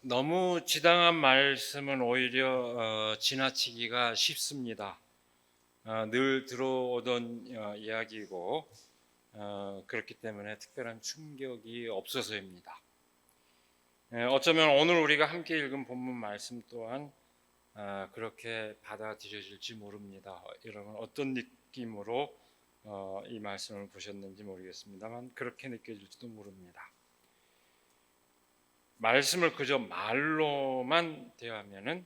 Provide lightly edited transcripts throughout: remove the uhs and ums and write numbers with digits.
너무 지당한 말씀은 오히려 지나치기가 쉽습니다. 늘 들어오던 이야기고 그렇기 때문에 특별한 충격이 없어서입니다. 어쩌면 오늘 우리가 함께 읽은 본문 말씀 또한 그렇게 받아들여질지 모릅니다. 여러분 어떤 느낌으로 이 말씀을 보셨는지 모르겠습니다만 그렇게 느껴질지도 모릅니다. 말씀을 그저 말로만 대하면은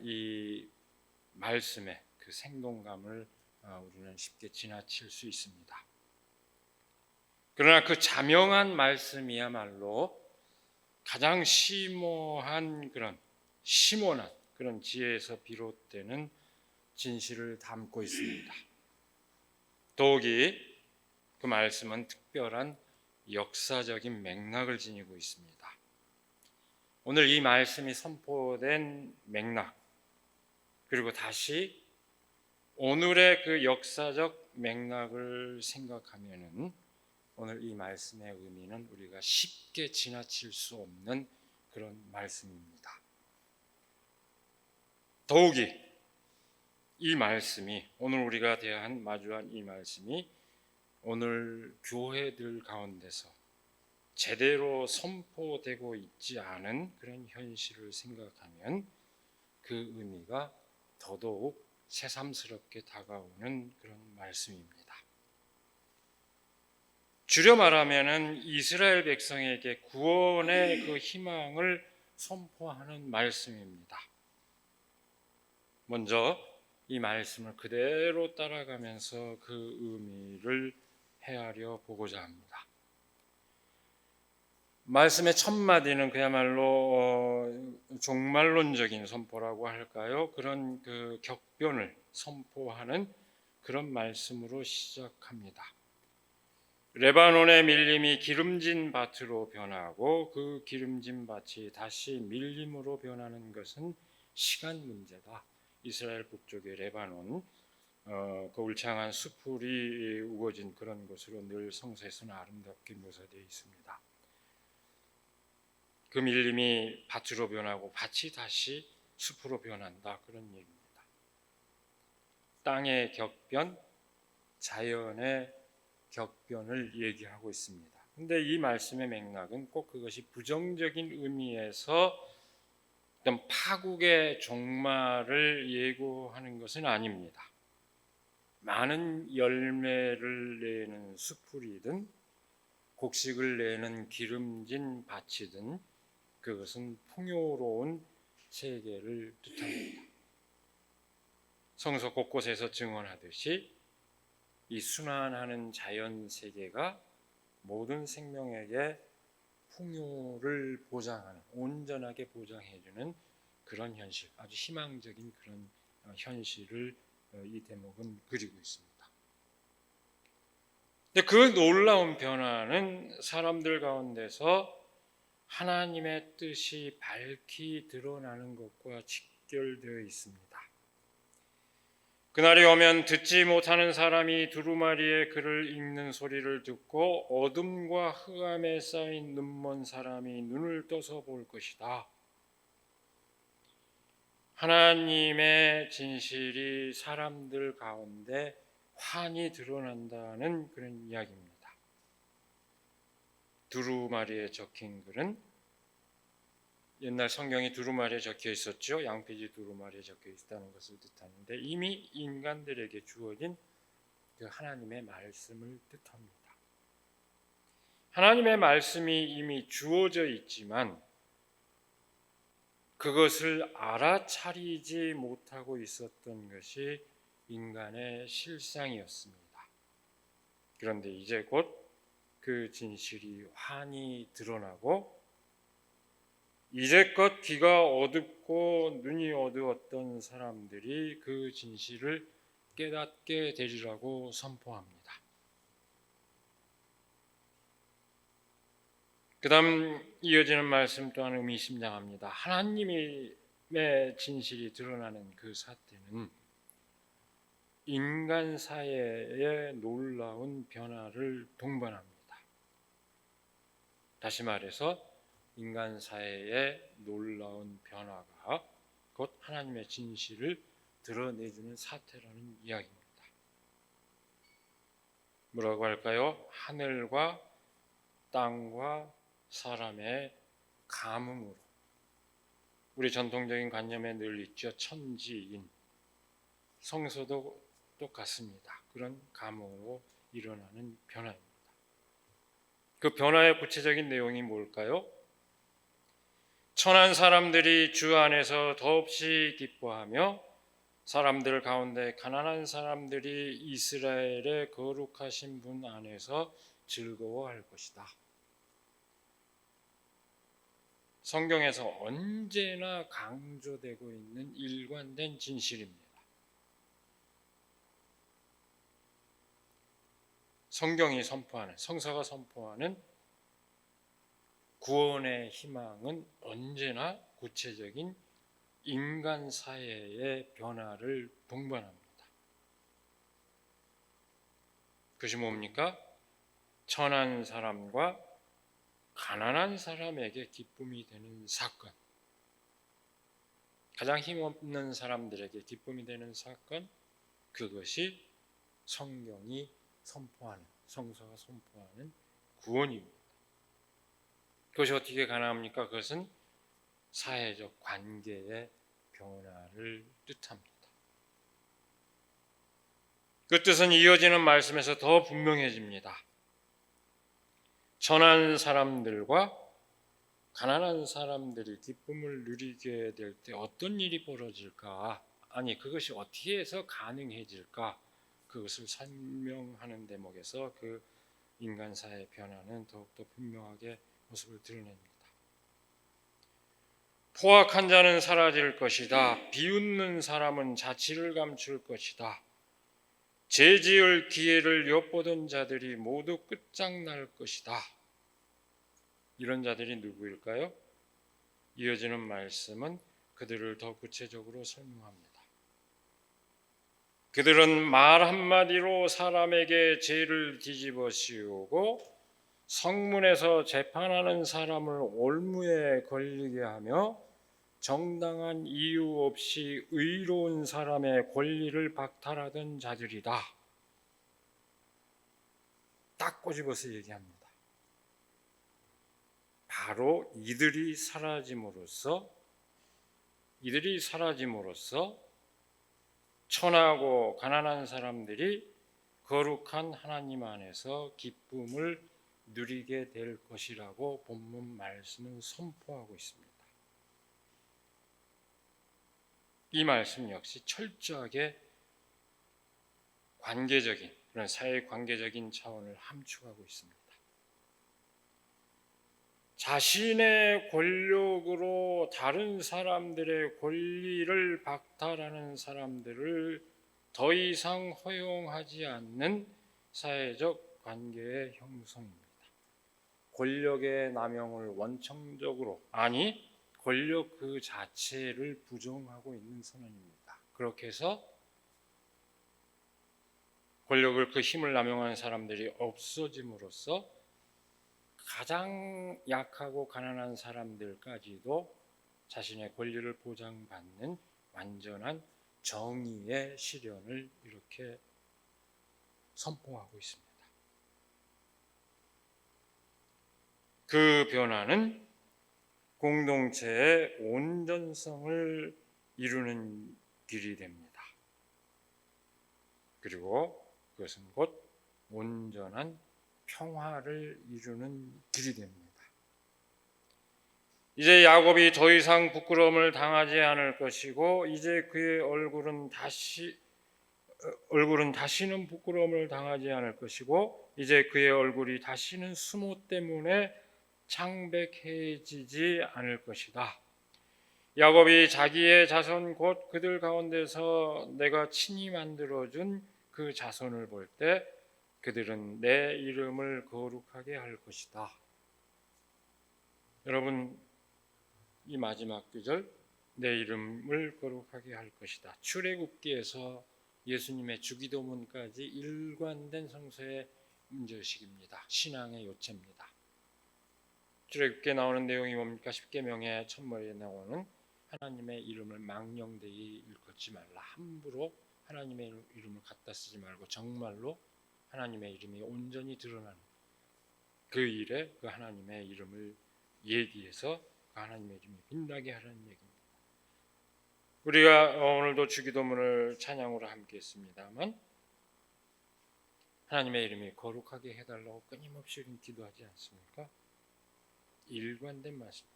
이 말씀의 그 생동감을 우리는 쉽게 지나칠 수 있습니다. 그러나 그 자명한 말씀이야말로 가장 심오한 그런 지혜에서 비롯되는 진실을 담고 있습니다. 더욱이 그 말씀은 특별한 역사적인 맥락을 지니고 있습니다. 오늘 이 말씀이 선포된 맥락, 그리고 다시 오늘의 그 역사적 맥락을 생각하면은 오늘 이 말씀의 의미는 우리가 쉽게 지나칠 수 없는 그런 말씀입니다. 더욱이 이 말씀이 오늘 우리가 마주한 이 말씀이 오늘 교회들 가운데서 제대로 선포되고 있지 않은 그런 현실을 생각하면 그 의미가 더더욱 새삼스럽게 다가오는 그런 말씀입니다. 줄여 말하면은 이스라엘 백성에게 구원의 그 희망을 선포하는 말씀입니다. 먼저 이 말씀을 그대로 따라가면서 그 의미를 헤아려 보고자 합니다. 말씀의 첫 마디는 그야말로 종말론적인 선포라고 할까요? 그런 그 격변을 선포하는 그런 말씀으로 시작합니다. 레바논의 밀림이 기름진 밭으로 변하고 그 기름진 밭이 다시 밀림으로 변하는 것은 시간 문제다. 이스라엘 북쪽의 레바논, 그 울창한 수풀이 우거진 그런 곳으로 늘 성서에서는 아름답게 묘사되어 있습니다. 그 밀림이 밭으로 변하고 밭이 다시 숲으로 변한다, 그런 얘기입니다. 땅의 격변, 자연의 격변을 얘기하고 있습니다. 그런데 이 말씀의 맥락은 꼭 그것이 부정적인 의미에서 어떤 파국의 종말을 예고하는 것은 아닙니다. 많은 열매를 내는 수풀이든 곡식을 내는 기름진 밭이든 그것은 풍요로운 세계를 뜻합니다. 성서 곳곳에서 증언하듯이 이 순환하는 자연 세계가 모든 생명에게 풍요를 보장하는, 온전하게 보장해주는 그런 현실, 아주 희망적인 그런 현실을 이 대목은 그리고 있습니다. 근데 그 놀라운 변화는 사람들 가운데서 하나님의 뜻이 밝히 드러나는 것과 직결되어 있습니다. 그날이 오면 듣지 못하는 사람이 두루마리에 글을 읽는 소리를 듣고 어둠과 흑암에 쌓인 눈먼 사람이 눈을 떠서 볼 것이다. 하나님의 진실이 사람들 가운데 환히 드러난다는 그런 이야기입니다. 두루마리에 적힌 글은 옛날 성경이 두루마리에 적혀 있었죠. 양피지 두루마리에 적혀 있다는 것을 뜻하는데 이미 인간들에게 주어진 그 하나님의 말씀을 뜻합니다. 하나님의 말씀이 이미 주어져 있지만 그것을 알아차리지 못하고 있었던 것이 인간의 실상이었습니다. 그런데 이제 곧 그 진실이 환히 드러나고 이제껏 귀가 어둡고 눈이 어두웠던 사람들이 그 진실을 깨닫게 되리라고 선포합니다. 그 다음 이어지는 말씀 또한 의미심장합니다. 하나님의 진실이 드러나는 그 사태는 인간 사회의 놀라운 변화를 동반합니다. 다시 말해서 인간 사회의 놀라운 변화가 곧 하나님의 진실을 드러내주는 사태라는 이야기입니다. 뭐라고 할까요? 하늘과 땅과 사람의 감흥으로, 우리 전통적인 관념에 늘 있죠. 천지인, 성서도 똑같습니다. 그런 감흥으로 일어나는 변화입니다. 그 변화의 구체적인 내용이 뭘까요? 천한 사람들이 주 안에서 더없이 기뻐하며 사람들 가운데 가난한 사람들이 이스라엘의 거룩하신 분 안에서 즐거워할 것이다. 성경에서 언제나 강조되고 있는 일관된 진실입니다. 성경이 선포하는, 성서가 선포하는 구원의 희망은 언제나 구체적인 인간 사회의 변화를 동반합니다. 그것이 뭡니까? 천한 사람과 가난한 사람에게 기쁨이 되는 사건, 가장 힘없는 사람들에게 기쁨이 되는 사건, 그것이 성경이 선포하는, 성서가 선포하는 구원입니다. 그것이 어떻게 가능합니까? 그것은 사회적 관계의 변화를 뜻합니다. 그 뜻은 이어지는 말씀에서 더 분명해집니다. 천한 사람들과 가난한 사람들이 기쁨을 누리게 될 때 어떤 일이 벌어질까? 아니, 그것이 어떻게 해서 가능해질까? 그것을 설명하는 대목에서 그 인간 사회의 변화는 더욱더 분명하게 모습을 드러냅니다. 포악한 자는 사라질 것이다. 비웃는 사람은 자치를 감출 것이다. 죄지을 기회를 엿보던 자들이 모두 끝장날 것이다. 이런 자들이 누구일까요? 이어지는 말씀은 그들을 더 구체적으로 설명합니다. 그들은 말 한마디로 사람에게 죄를 뒤집어 씌우고 성문에서 재판하는 사람을 올무에 걸리게 하며 정당한 이유 없이 의로운 사람의 권리를 박탈하던 자들이다. 딱 꼬집어서 얘기합니다. 바로 이들이 사라짐으로써 천하고 가난한 사람들이 거룩한 하나님 안에서 기쁨을 누리게 될 것이라고 본문 말씀은 선포하고 있습니다. 이 말씀 역시 철저하게 관계적인, 그런 사회 관계적인 차원을 함축하고 있습니다. 자신의 권력으로 다른 사람들의 권리를 박탈하는 사람들을 더 이상 허용하지 않는 사회적 관계의 형성입니다. 권력의 남용을 원천적으로, 아니 권력 그 자체를 부정하고 있는 선언입니다. 그렇게 해서 권력을, 그 힘을 남용하는 사람들이 없어짐으로써 가장 약하고 가난한 사람들까지도 자신의 권리를 보장받는 완전한 정의의 실현을 이렇게 선포하고 있습니다. 그 변화는 공동체의 온전성을 이루는 길이 됩니다. 그리고 그것은 곧 온전한 평화를 이루는 길이 됩니다. 이제 야곱이 더 이상 부끄러움을 당하지 않을 것이고, 이제 그의 얼굴은 다시는 부끄러움을 당하지 않을 것이고, 이제 그의 얼굴이 다시는 수모 때문에 창백해지지 않을 것이다. 야곱이 자기의 자손 곧 그들 가운데서 내가 친히 만들어준 그 자손을 볼 때 그들은 내 이름을 거룩하게 할 것이다. 여러분, 이 마지막 구절, 내 이름을 거룩하게 할 것이다, 출애굽기에서 예수님의 주기도문까지 일관된 성서의 문제의식입니다. 신앙의 요체입니다. 출애굽기에 나오는 내용이 뭡니까? 십계명의 첫머리에 나오는 하나님의 이름을 망령되이 일컫지 말라. 함부로 하나님의 이름을 갖다 쓰지 말고 정말로 하나님의 이름이 온전히 드러나는 그 일에 그 하나님의 이름을 얘기해서 그 하나님의 이름이 빛나게 하라는 얘기입니다. 우리가 오늘도 주기도문을 찬양으로 함께 했습니다만 하나님의 이름이 거룩하게 해달라고 끊임없이 기도하지 않습니까? 일관된 말씀.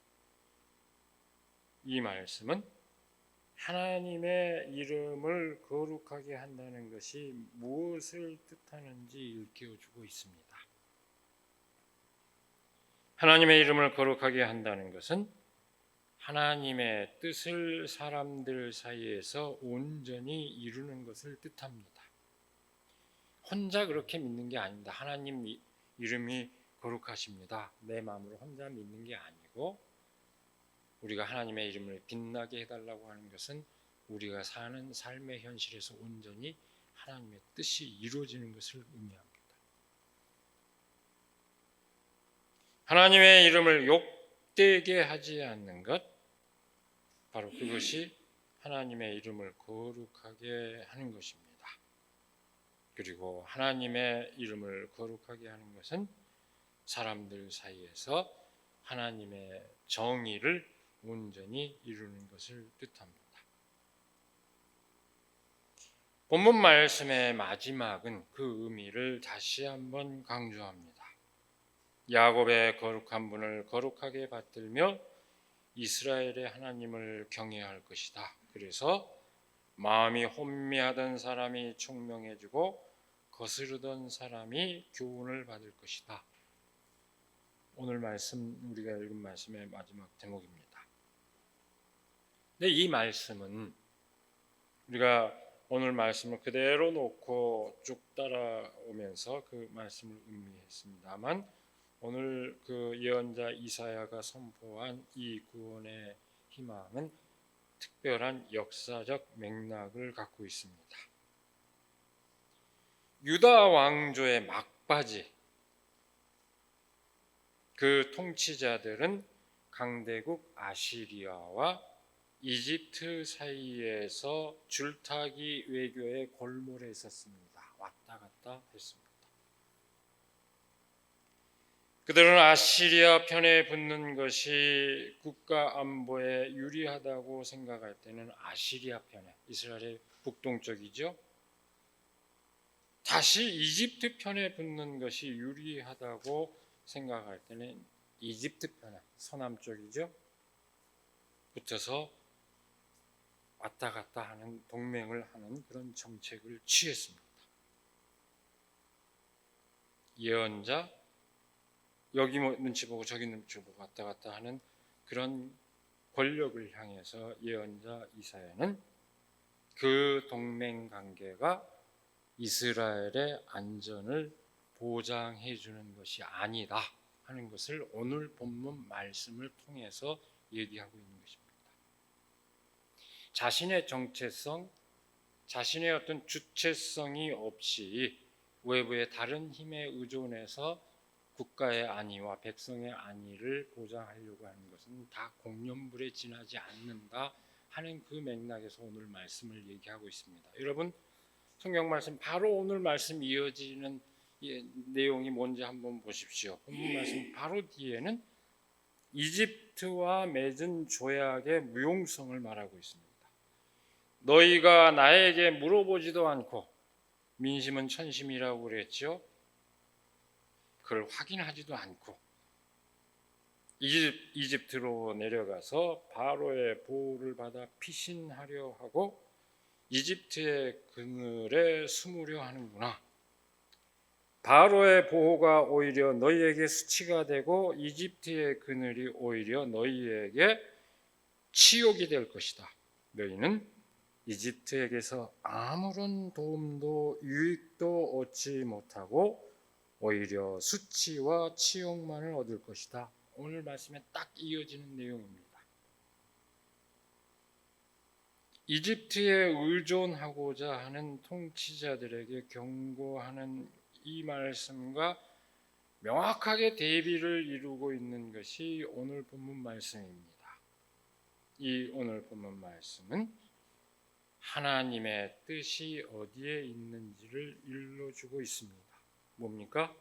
이 말씀은 하나님의 이름을 거룩하게 한다는 것이 무엇을 뜻하는지 일깨워주고 있습니다. 하나님의 이름을 거룩하게 한다는 것은 하나님의 뜻을 사람들 사이에서 온전히 이루는 것을 뜻합니다. 혼자 그렇게 믿는 게 아닙니다. 하나님 이름이 거룩하십니다. 내 마음으로 혼자 믿는 게 아니고 우리가 하나님의 이름을 빛나게 해달라고 하는 것은 우리가 사는 삶의 현실에서 온전히 하나님의 뜻이 이루어지는 것을 의미합니다. 하나님의 이름을 욕되게 하지 않는 것, 바로 그것이 하나님의 이름을 거룩하게 하는 것입니다. 그리고 하나님의 이름을 거룩하게 하는 것은 사람들 사이에서 하나님의 정의를 온전히 이루는 것을 뜻합니다. 본문 말씀의 마지막은 그 의미를 다시 한번 강조합니다. 야곱의 거룩한 분을 거룩하게 받들며 이스라엘의 하나님을 경외할 것이다. 그래서 마음이 혼미하던 사람이 총명해지고 거스르던 사람이 교훈을 받을 것이다. 오늘 말씀, 우리가 읽은 말씀의 마지막 대목입니다. 근데 이 말씀은 우리가 오늘 말씀을 그대로 놓고 쭉 따라오면서 그 말씀을 의미했습니다만 오늘 그 예언자 이사야가 선포한 이 구원의 희망은 특별한 역사적 맥락을 갖고 있습니다. 유다 왕조의 막바지, 그 통치자들은 강대국 아시리아와 이집트 사이에서 줄타기 외교의 골몰에 있었습니다. 왔다 갔다 했습니다. 그들은 아시리아 편에 붙는 것이 국가 안보에 유리하다고 생각할 때는 아시리아 편에, 이스라엘의 북동쪽이죠. 다시 이집트 편에 붙는 것이 유리하다고 생각할 때는 이집트 편에, 서남쪽이죠. 붙어서 왔다 갔다 하는 동맹을 하는 그런 정책을 취했습니다. 예언자 여기 눈치 보고 저기 눈치 보고 왔다 갔다 하는 그런 권력을 향해서 예언자 이사야는 그 동맹 관계가 이스라엘의 안전을 보장해 주는 것이 아니다 하는 것을 오늘 본문 말씀을 통해서 얘기하고 있는 것입니다. 자신의 정체성, 자신의 어떤 주체성이 없이 외부의 다른 힘에 의존해서 국가의 안위와 백성의 안위를 보장하려고 하는 것은 다 공연불에 지나지 않는다 하는 그 맥락에서 오늘 말씀을 얘기하고 있습니다. 여러분 성경 말씀 바로 오늘 말씀 이어지는 내용이 뭔지 한번 보십시오. 본문 말씀 바로 뒤에는 이집트와 맺은 조약의 무용성을 말하고 있습니다. 너희가 나에게 물어보지도 않고, 민심은 천심이라고 그랬죠. 그걸 확인하지도 않고 이집트로 내려가서 바로의 보호를 받아 피신하려 하고 이집트의 그늘에 숨으려 하는구나. 바로의 보호가 오히려 너희에게 수치가 되고 이집트의 그늘이 오히려 너희에게 치욕이 될 것이다. 너희는 이집트에게서 아무런 도움도 유익도 얻지 못하고 오히려 수치와 치욕만을 얻을 것이다. 오늘 말씀에 딱 이어지는 내용입니다. 이집트에 의존하고자 하는 통치자들에게 경고하는 이 말씀과 명확하게 대비를 이루고 있는 것이 오늘 본문 말씀입니다. 이 오늘 본문 말씀은 하나님의 뜻이 어디에 있는지를 일러주고 있습니다. 뭡니까?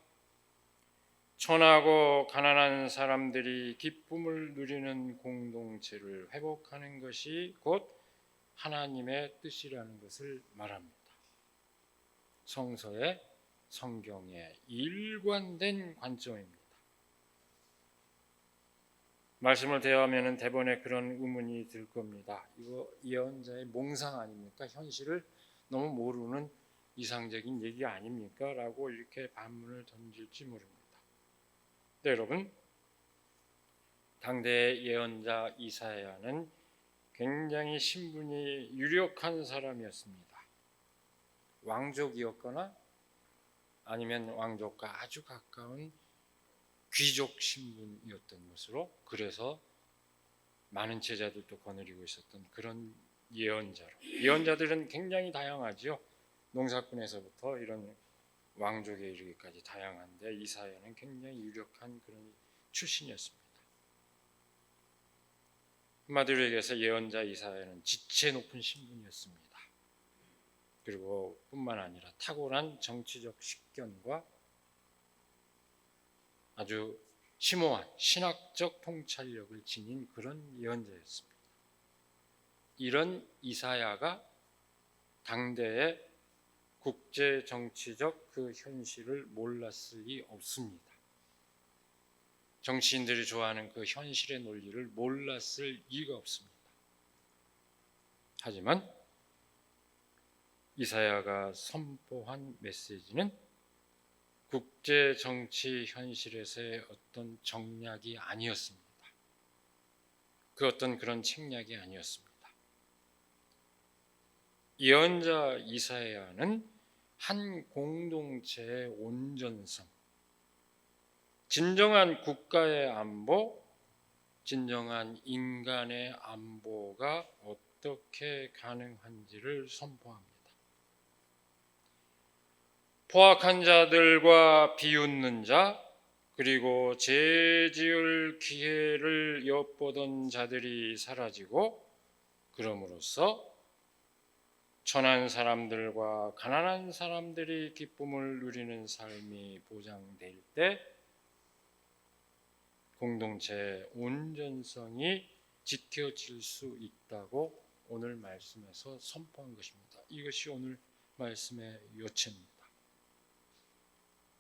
천하고 가난한 사람들이 기쁨을 누리는 공동체를 회복하는 것이 곧 하나님의 뜻이라는 것을 말합니다. 성서의 성경의 일관된 관점입니다. 말씀을 대하면 대번에 그런 의문이 들 겁니다. 이거 예언자의 몽상 아닙니까? 현실을 너무 모르는 이상적인 얘기 아닙니까? 라고 이렇게 반문을 던질지 모릅니다. 네, 여러분, 당대의 예언자 이사야는 굉장히 신분이 유력한 사람이었습니다. 왕족이었거나 아니면 왕족과 아주 가까운 귀족 신분이었던 것으로, 그래서 많은 제자들도 거느리고 있었던 그런 예언자로. 예언자들은 굉장히 다양하지요. 농사꾼에서부터 이런 왕족에 이르기까지 다양한데 이사야는 굉장히 유력한 그런 출신이었습니다. 한마디로 얘기해서 예언자 이사야는 지체 높은 신분이었습니다. 그리고 뿐만 아니라 탁월한 정치적 식견과 아주 심오한 신학적 통찰력을 지닌 그런 예언자였습니다. 이런 이사야가 당대의 국제 정치적 그 현실을 몰랐을 리 없습니다. 정치인들이 좋아하는 그 현실의 논리를 몰랐을 이유가 없습니다. 하지만 이사야가 선포한 메시지는 국제 정치 현실에서의 어떤 정략이 아니었습니다. 그 어떤 그런 책략이 아니었습니다. 예언자 이사야는 한 공동체의 온전성, 진정한 국가의 안보, 진정한 인간의 안보가 어떻게 가능한지를 선포합니다. 포악한 자들과 비웃는 자, 그리고 죄 지을 기회를 엿보던 자들이 사라지고, 그럼으로써 천한 사람들과 가난한 사람들이 기쁨을 누리는 삶이 보장될 때 공동체의 온전성이 지켜질 수 있다고 오늘 말씀에서 선포한 것입니다. 이것이 오늘 말씀의 요체입니다.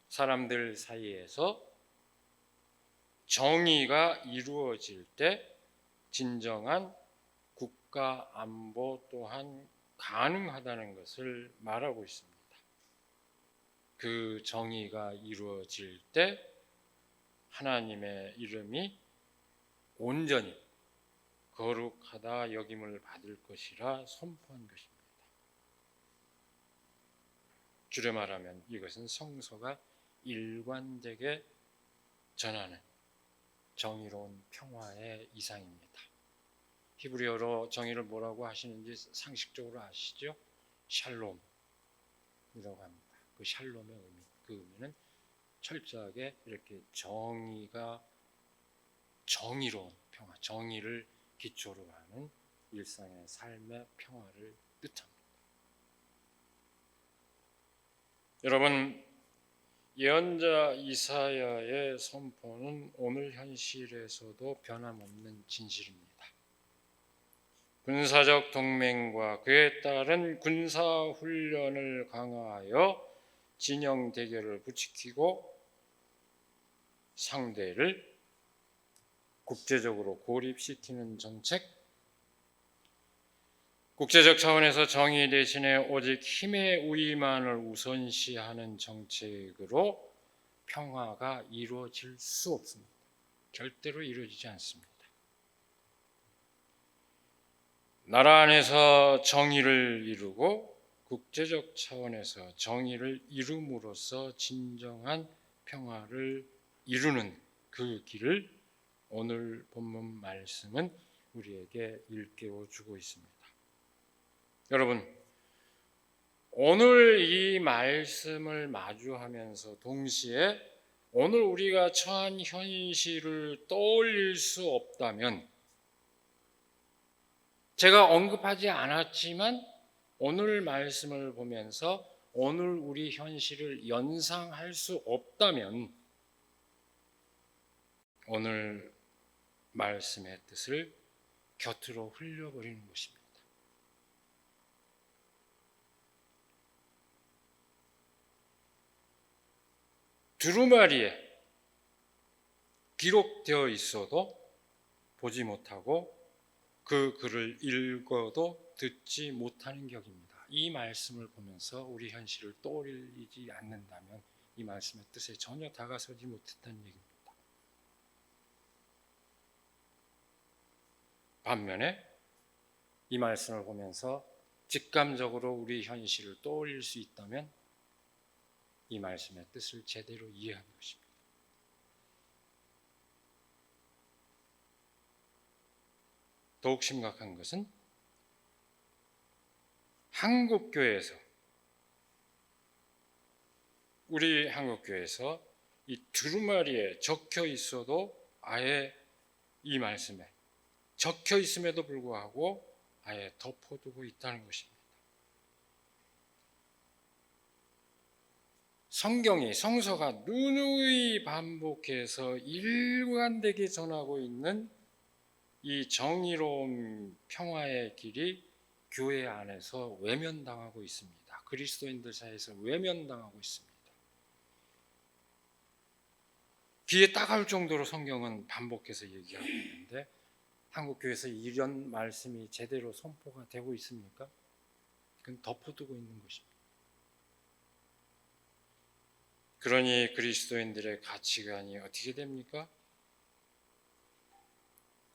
사람들 사이에서 정의가 이루어질 때 진정한 국가 안보 또한 가능하다는 것을 말하고 있습니다. 그 정의가 이루어질 때 하나님의 이름이 온전히 거룩하다 여김을 받을 것이라 선포한 것입니다. 줄여 말하면 이것은 성서가 일관되게 전하는 정의로운 평화의 이상입니다. 히브리어로 정의를 뭐라고 하시는지 상식적으로 아시죠? 샬롬이라고 합니다. 그 샬롬의 의미, 그 의미는 철저하게 이렇게 정의로운 평화, 정의를 기초로 하는 일상의 삶의 평화를 뜻합니다. 여러분, 예언자 이사야의 선포는 오늘 현실에서도 변함없는 진실입니다. 군사적 동맹과 그에 따른 군사훈련을 강화하여 진영 대결을 부추기고 상대를 국제적으로 고립시키는 정책, 국제적 차원에서 정의 대신에 오직 힘의 우위만을 우선시하는 정책으로 평화가 이루어질 수 없습니다. 절대로 이루어지지 않습니다. 나라 안에서 정의를 이루고 국제적 차원에서 정의를 이룸으로써 진정한 평화를 이루는 그 길을 오늘 본문 말씀은 우리에게 일깨워 주고 있습니다. 여러분, 오늘 이 말씀을 마주하면서 동시에 오늘 우리가 처한 현실을 떠올릴 수 없다면, 제가 언급하지 않았지만 오늘 말씀을 보면서 오늘 우리 현실을 연상할 수 없다면 오늘 말씀의 뜻을 곁으로 흘려버리는 것입니다. 두루마리에 기록되어 있어도 보지 못하고 그 글을 읽어도 듣지 못하는 격입니다. 이 말씀을 보면서 우리 현실을 떠올리지 않는다면 이 말씀의 뜻에 전혀 다가서지 못했다는 얘기입니다. 반면에 이 말씀을 보면서 직감적으로 우리 현실을 떠올릴 수 있다면 이 말씀의 뜻을 제대로 이해하는 것입니다. 더욱 심각한 것은 우리 한국교회에서 이 두루마리에 적혀 있어도 아예 이 말씀에 적혀 있음에도 불구하고 아예 덮어두고 있다는 것입니다. 성서가 누누이 반복해서 일관되게 전하고 있는 이 정의로운 평화의 길이 교회 안에서 외면당하고 있습니다. 그리스도인들 사이에서 외면당하고 있습니다. 귀에 따가울 정도로 성경은 반복해서 얘기하고 있는데 한국교회에서 이런 말씀이 제대로 선포가 되고 있습니까? 그건 덮어두고 있는 것입니다. 그러니 그리스도인들의 가치관이 어떻게 됩니까?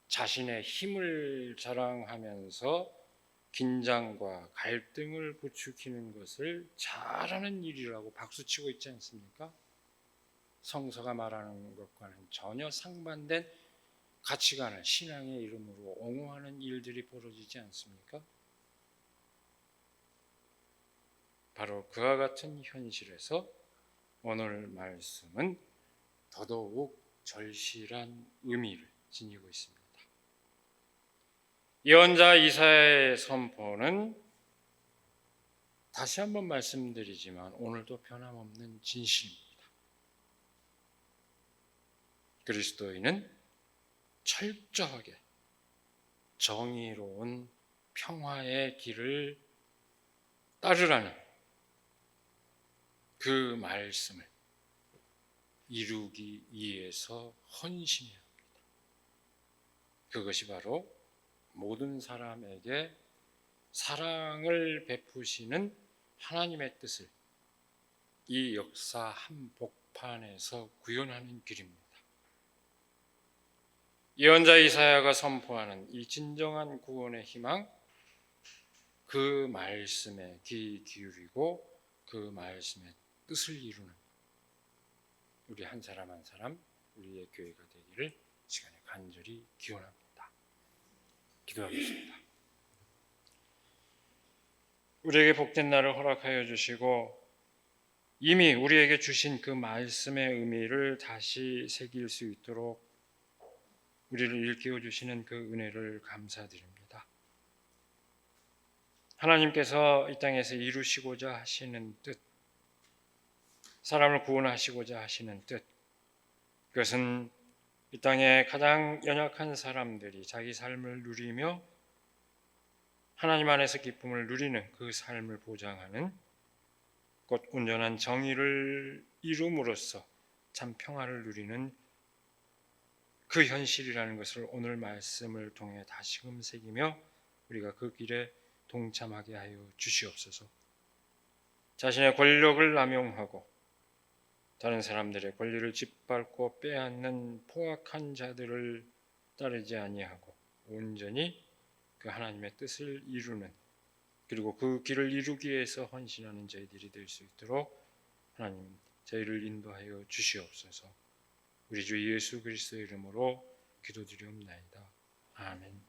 자신의 힘을 자랑하면서 긴장과 갈등을 부추기는 것을 잘하는 일이라고 박수치고 있지 않습니까? 성서가 말하는 것과는 전혀 상반된 가치관을 신앙의 이름으로 옹호하는 일들이 벌어지지 않습니까? 바로 그와 같은 현실에서 오늘 말씀은 더더욱 절실한 의미를 지니고 있습니다. 예언자 이사야의 선포는 다시 한번 말씀드리지만 오늘도 변함없는 진실입니다. 그리스도인은 철저하게 정의로운 평화의 길을 따르라는 그 말씀을 이루기 위해서 헌신해야 합니다. 그것이 바로 모든 사람에게 사랑을 베푸시는 하나님의 뜻을 이 역사 한복판에서 구현하는 길입니다. 예언자 이사야가 선포하는 이 진정한 구원의 희망, 그 말씀에 귀 기울이고 그 말씀의 뜻을 이루는 우리 한 사람 한 사람, 우리의 교회가 되기를 시간에 간절히 기원합니다. 기도하겠습니다. 우리에게 복된 날을 허락하여 주시고 이미 우리에게 주신 그 말씀의 의미를 다시 새길 수 있도록 우리를 일깨워 주시는 그 은혜를 감사드립니다. 하나님께서 이 땅에서 이루시고자 하시는 뜻, 사람을 구원하시고자 하시는 뜻, 그것은 이 땅의 가장 연약한 사람들이 자기 삶을 누리며 하나님 안에서 기쁨을 누리는 그 삶을 보장하는 곧 온전한 정의를 이룸으로써 참 평화를 누리는 그 현실이라는 것을 오늘 말씀을 통해 다시금 새기며 우리가 그 길에 동참하게 하여 주시옵소서. 자신의 권력을 남용하고 다른 사람들의 권리를 짓밟고 빼앗는 포악한 자들을 따르지 아니하고 온전히 그 하나님의 뜻을 이루는, 그리고 그 길을 이루기 위해서 헌신하는 저희들이 될 수 있도록 하나님 저희를 인도하여 주시옵소서. 우리 주 예수 그리스도의 이름으로 기도드리옵나이다. 아멘.